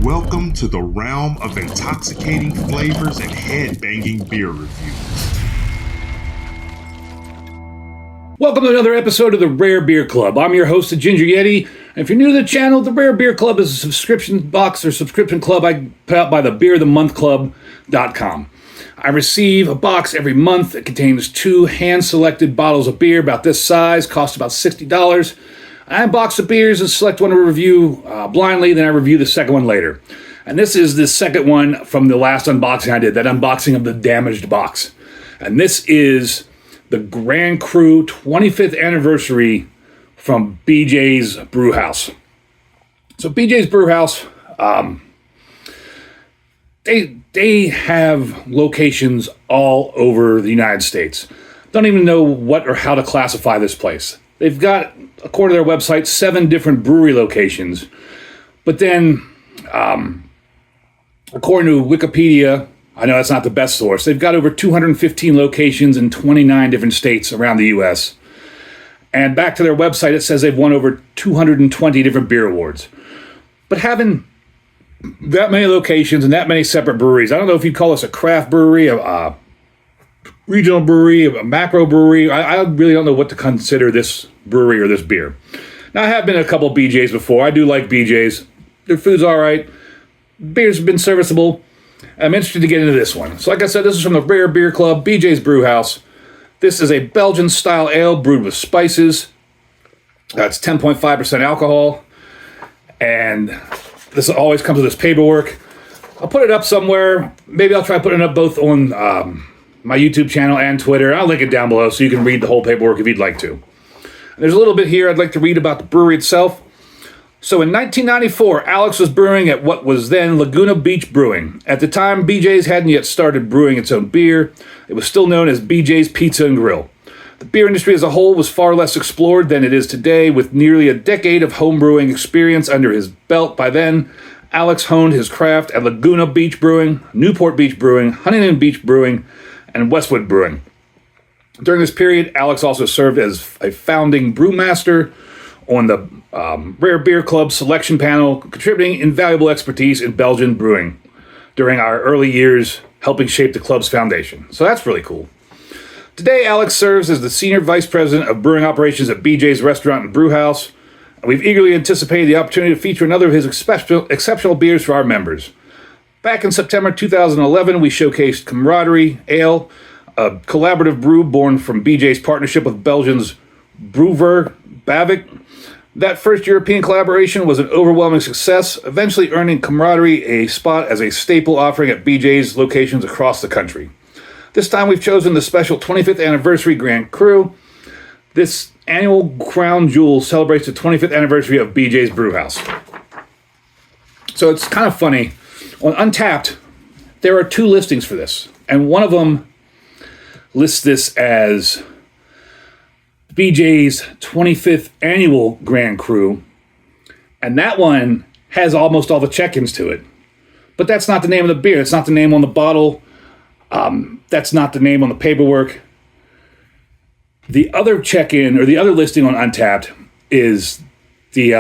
Welcome to the realm of intoxicating flavors and head-banging beer reviews. Welcome to another episode of the Rare Beer Club. I'm your host, the Ginger Yeti. And if you're new to the channel, the Rare Beer Club is a subscription box or subscription club I put out by the beerofthemonthclub.com. I receive a box every month that contains 2 hand-selected bottles of beer about this size, cost about $60. I unbox the beers and select one to review blindly, then I review the second one later. And this is the second one from the last unboxing I did, that unboxing of the damaged box. And this is the Grand Cru 25th anniversary from BJ's Brewhouse. So BJ's Brewhouse, they have locations all over the United States. Don't even know what or how to classify this place. They've got, according to their website, 7 different brewery locations. But then, according to Wikipedia, I know that's not the best source, they've got over 215 locations in 29 different states around the U.S. And back to their website, it says they've won over 220 different beer awards. But having that many locations and that many separate breweries, I don't know if you'd call this a craft brewery, a regional brewery, a macro brewery. I really don't know what to consider this brewery or this beer. Now, I have been to a couple of BJ's before. I do like BJ's. Their food's all right. Beer's been serviceable. I'm interested to get into this one. So like I said, this is from the Rare Beer Club, BJ's Brewhouse. This is a Belgian-style ale brewed with spices. It's 10.5% alcohol. And this always comes with this paperwork. I'll put it up somewhere. Maybe I'll try putting it up both on my YouTube channel and Twitter. I'll link it down below so you can read the whole paperwork if you'd like to. There's a little bit here I'd like to read about the brewery itself. So in 1994, Alex was brewing at what was then Laguna Beach Brewing. At the time, BJ's hadn't yet started brewing its own beer. It was still known as BJ's Pizza and Grill. The beer industry as a whole was far less explored than it is today, with nearly a decade of home brewing experience under his belt. By then, Alex honed his craft at Laguna Beach Brewing, Newport Beach Brewing, Huntington Beach Brewing, and Westwood Brewing. During this period, Alex also served as a founding brewmaster on the Rare Beer Club selection panel, contributing invaluable expertise in Belgian brewing during our early years, helping shape the club's foundation. So that's really cool. Today, Alex serves as the Senior Vice President of Brewing Operations at BJ's Restaurant and Brewhouse. And we've eagerly anticipated the opportunity to feature another of his exceptional beers for our members. Back in September 2011, we showcased Camaraderie Ale, a collaborative brew born from BJ's partnership with Belgium's Brouwer Bavik. That first European collaboration was an overwhelming success, eventually earning Camaraderie a spot as a staple offering at BJ's locations across the country. This time we've chosen the special 25th anniversary Grand Cru. This annual crown jewel celebrates the 25th anniversary of BJ's Brewhouse. So it's kind of funny. On Untappd, there are 2 listings for this, and one of them lists this as BJ's 25th annual Grand Cru, and that one has almost all the check-ins to it. But that's not the name of the beer. It's not the name on the bottle. That's not the name on the paperwork. The other check-in, or the other listing on Untappd, is the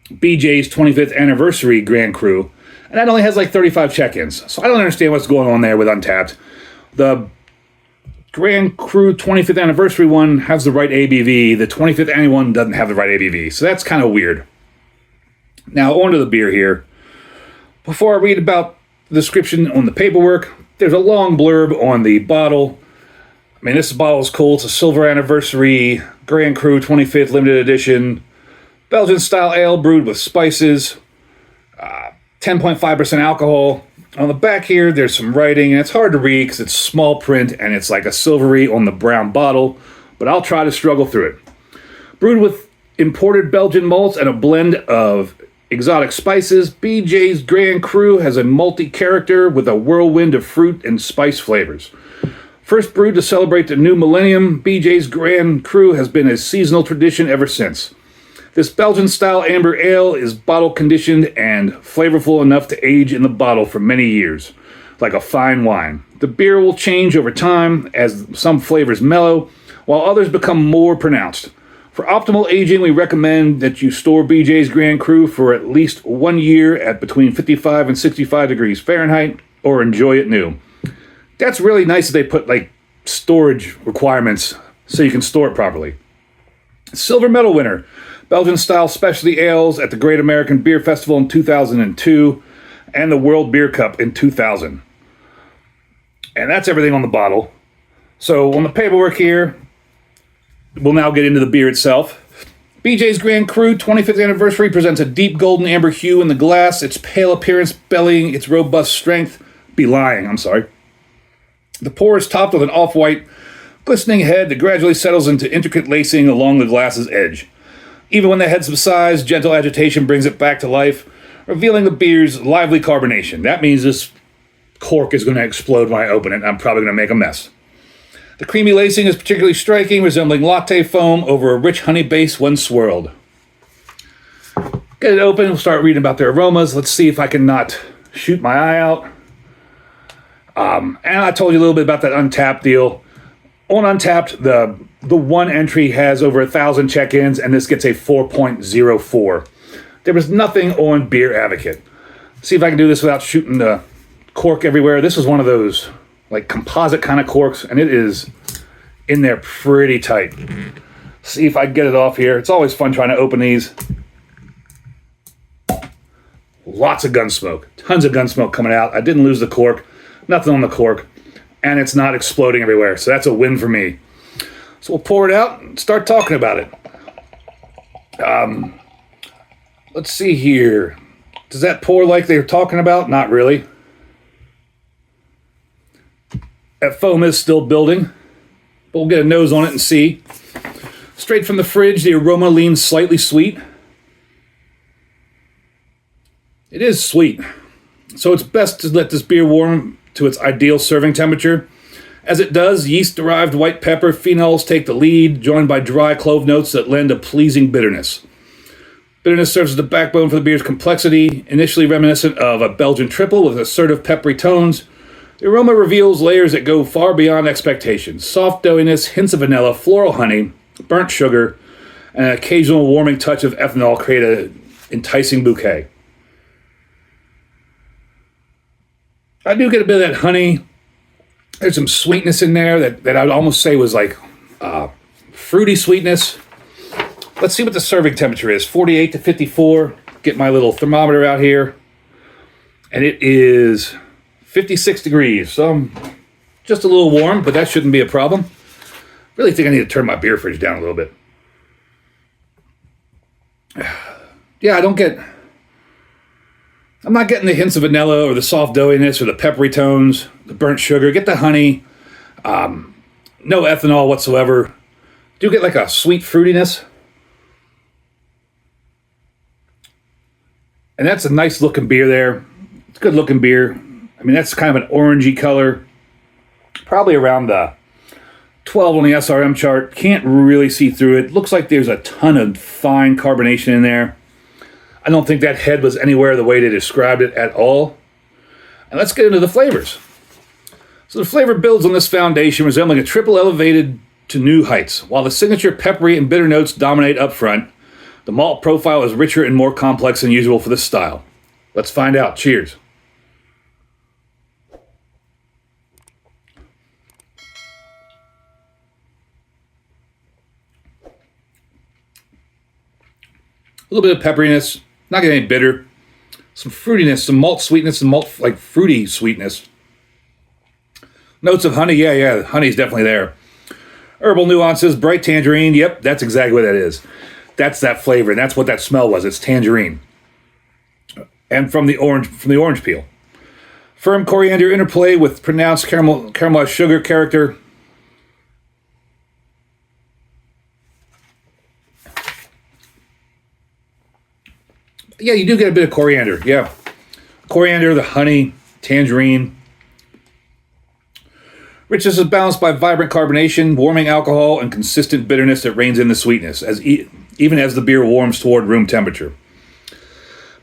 BJ's 25th anniversary Grand Cru, and that only has like 35 check-ins. So I don't understand what's going on there with Untappd. The Grand Cru 25th anniversary one has the right ABV. The 25th annual one doesn't have the right ABV. So that's kind of weird. Now, on to the beer here. Before I read about the description on the paperwork, there's a long blurb on the bottle. I mean, this bottle is cool. It's a silver anniversary Grand Cru 25th limited edition Belgian-style ale brewed with spices, 10.5% alcohol. On the back here, there's some writing, and it's hard to read because it's small print and it's like a silvery on the brown bottle, but I'll try to struggle through it. Brewed with imported Belgian malts and a blend of exotic spices, BJ's Grand Cru has a malty character with a whirlwind of fruit and spice flavors. First brewed to celebrate the new millennium, BJ's Grand Cru has been a seasonal tradition ever since. This Belgian-style amber ale is bottle-conditioned and flavorful enough to age in the bottle for many years, like a fine wine. The beer will change over time as some flavors mellow, while others become more pronounced. For optimal aging, we recommend that you store BJ's Grand Cru for at least 1 year at between 55 and 65 degrees Fahrenheit, or enjoy it new. That's really nice that they put like storage requirements so you can store it properly. Silver medal winner, Belgian style specialty ales at the Great American Beer Festival in 2002 and the World Beer Cup in 2000. And that's everything on the bottle. So on the paperwork here, we'll now get into the beer itself. BJ's Grand Cru 25th anniversary presents a deep golden amber hue in the glass, its pale appearance bellying its robust strength. The pour is topped with an off-white, glistening head that gradually settles into intricate lacing along the glass's edge. Even when the head subsides, gentle agitation brings it back to life, revealing the beer's lively carbonation. That means this cork is going to explode when I open it, and I'm probably going to make a mess. The creamy lacing is particularly striking, resembling latte foam over a rich honey base when swirled. Get it open, we'll start reading about their aromas. Let's see if I can not shoot my eye out. And I told you a little bit about that Untapped deal. On Untapped, the one entry has over 1,000 check-ins, and this gets a 4.04. There was nothing on Beer Advocate. See if I can do this without shooting the cork everywhere. This is one of those like composite kind of corks, and it is in there pretty tight. See if I can get it off here. It's always fun trying to open these. Lots of gun smoke. Tons of gun smoke coming out. I didn't lose the cork. Nothing on the cork. And it's not exploding everywhere. So that's a win for me. So we'll pour it out and start talking about it. Let's see here. Does that pour like they were talking about? Not really. That foam is still building. But we'll get a nose on it and see. Straight from the fridge, the aroma leans slightly sweet. It is sweet. So it's best to let this beer warm to its ideal serving temperature. As it does, yeast-derived white pepper phenols take the lead, joined by dry clove notes that lend a pleasing bitterness. Bitterness serves as the backbone for the beer's complexity, initially reminiscent of a Belgian triple with assertive peppery tones. The aroma reveals layers that go far beyond expectations. Soft doughiness, hints of vanilla, floral honey, burnt sugar, and an occasional warming touch of ethanol create an enticing bouquet. I do get a bit of that honey. There's some sweetness in there that I would almost say was like fruity sweetness. Let's see what the serving temperature is. 48 to 54. Get my little thermometer out here. And it is 56 degrees. So I'm just a little warm, but that shouldn't be a problem. Really think I need to turn my beer fridge down a little bit. Yeah, I'm not getting the hints of vanilla or the soft doughiness or the peppery tones, the burnt sugar. Get the honey. No ethanol whatsoever. Do get like a sweet fruitiness. And that's a nice looking beer there. It's a good looking beer. I mean, that's kind of an orangey color. Probably around the 12 on the SRM chart. Can't really see through it. Looks like there's a ton of fine carbonation in there. I don't think that head was anywhere the way they described it at all. And let's get into the flavors. So the flavor builds on this foundation, resembling a triple elevated to new heights. While the signature peppery and bitter notes dominate up front, the malt profile is richer and more complex than usual for this style. Let's find out. Cheers. A little bit of pepperiness. Not getting any bitter. Some fruitiness, some malt sweetness, some malt like fruity sweetness. Notes of honey, yeah, honey's definitely there. Herbal nuances, bright tangerine. Yep, that's exactly what that is. That's that flavor, and that's what that smell was. It's tangerine, and from the orange peel. Firm coriander interplay with pronounced caramelized sugar character. Yeah, you do get a bit of coriander. Yeah, coriander, the honey, tangerine. Richness is balanced by vibrant carbonation, warming alcohol, and consistent bitterness that reins in the sweetness, even as the beer warms toward room temperature.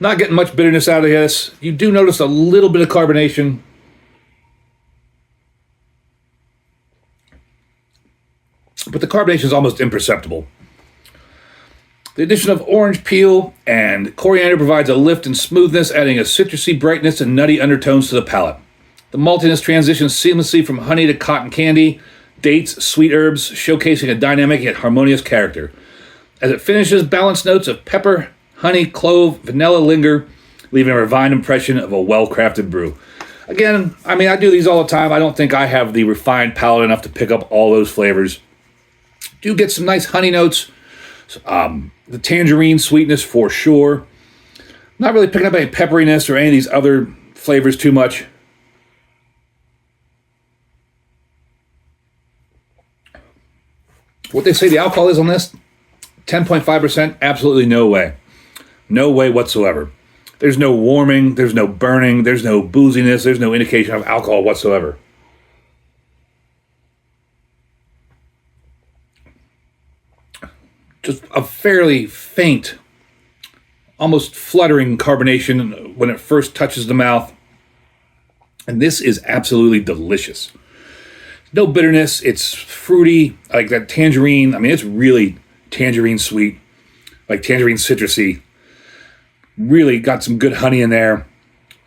Not getting much bitterness out of this. You do notice a little bit of carbonation. But the carbonation is almost imperceptible. The addition of orange peel and coriander provides a lift and smoothness, adding a citrusy brightness and nutty undertones to the palate. The maltiness transitions seamlessly from honey to cotton candy, dates, sweet herbs, showcasing a dynamic yet harmonious character. As it finishes, balanced notes of pepper, honey, clove, vanilla linger, leaving a refined impression of a well-crafted brew. Again, I mean, I do these all the time. I don't think I have the refined palate enough to pick up all those flavors. Do get some nice honey notes, the tangerine sweetness for sure. Not really picking up any pepperiness or any of these other flavors too much. What they say the alcohol is on this, 10.5%, absolutely no way. No way whatsoever. There's no warming, there's no burning, there's no booziness, there's no indication of alcohol whatsoever. Just a fairly faint, almost fluttering carbonation when it first touches the mouth. And this is absolutely delicious. No bitterness, it's fruity, like that tangerine. I mean, it's really tangerine sweet, like tangerine citrusy. Really got some good honey in there,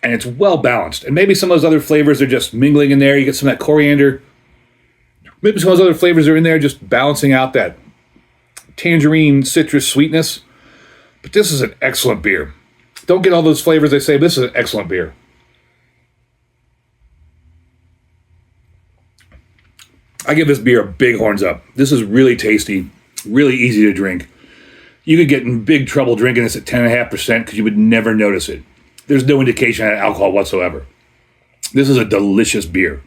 and it's well balanced. And maybe some of those other flavors are just mingling in there. You get some of that coriander. Maybe some of those other flavors are in there just balancing out that tangerine citrus sweetness. But this is an excellent beer. Don't get all those flavors they say, but this is an excellent beer. I give this beer a big horns up. This is really tasty, really easy to drink. You could get in big trouble drinking this at 10.5% because you would never notice it. There's no indication of alcohol whatsoever. This is a delicious beer.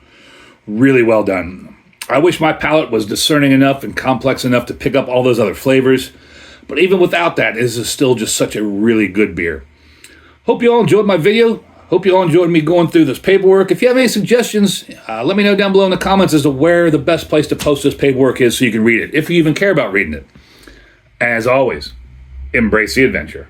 Really well done. I wish my palate was discerning enough and complex enough to pick up all those other flavors. But even without that, this is still just such a really good beer. Hope you all enjoyed my video. Hope you all enjoyed me going through this paperwork. If you have any suggestions, let me know down below in the comments as to where the best place to post this paperwork is so you can read it, if you even care about reading it. As always, embrace the adventure.